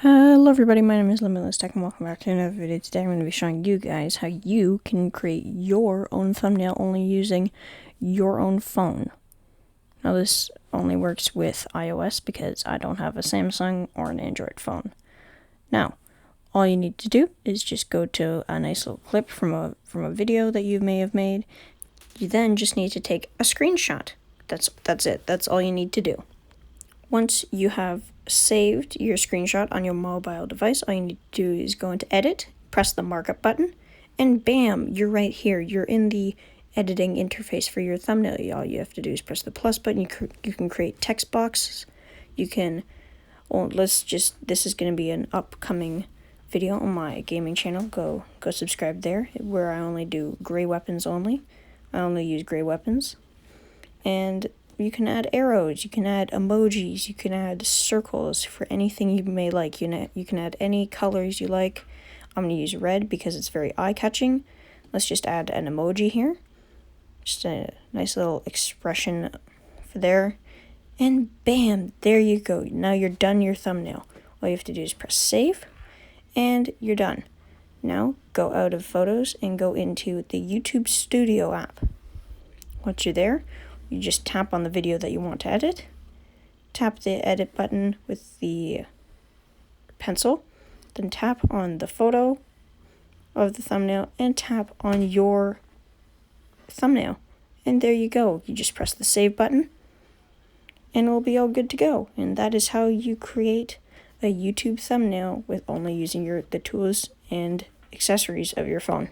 Hello everybody, my name is Limitless Tech and welcome back to another video. Today I'm going to be showing you guys how you can create your own thumbnail only using your own phone. Now this only works with iOS because I don't have a Samsung or an Android phone. Now, all you need to do is just go to a nice little clip from a video that you may have made. You then just need to take a screenshot. That's it. That's all you need to do. Once you have saved your screenshot on your mobile device, all you need to do is go into Edit, press the markup button, and bam, you're right here. You're in the editing interface for your thumbnail. All you have to do is press the plus button. You can create text boxes. You can, this is going to be an upcoming video on my gaming channel. Go subscribe there, where I only do gray weapons only. I only use gray weapons. And you can add arrows, you can add emojis, you can add circles for anything you may like. You can add any colors you like. I'm going to use red because it's very eye-catching. Let's just add an emoji here. Just a nice little expression for there. And bam, there you go. Now you're done your thumbnail. All you have to do is press save, and you're done. Now go out of Photos and go into the YouTube Studio app. Once you're there, you just tap on the video that you want to edit, tap the edit button with the pencil, then tap on the photo of the thumbnail and tap on your thumbnail. And there you go. You just press the save button and it'll be all good to go. And that is how you create a YouTube thumbnail with only using the tools and accessories of your phone.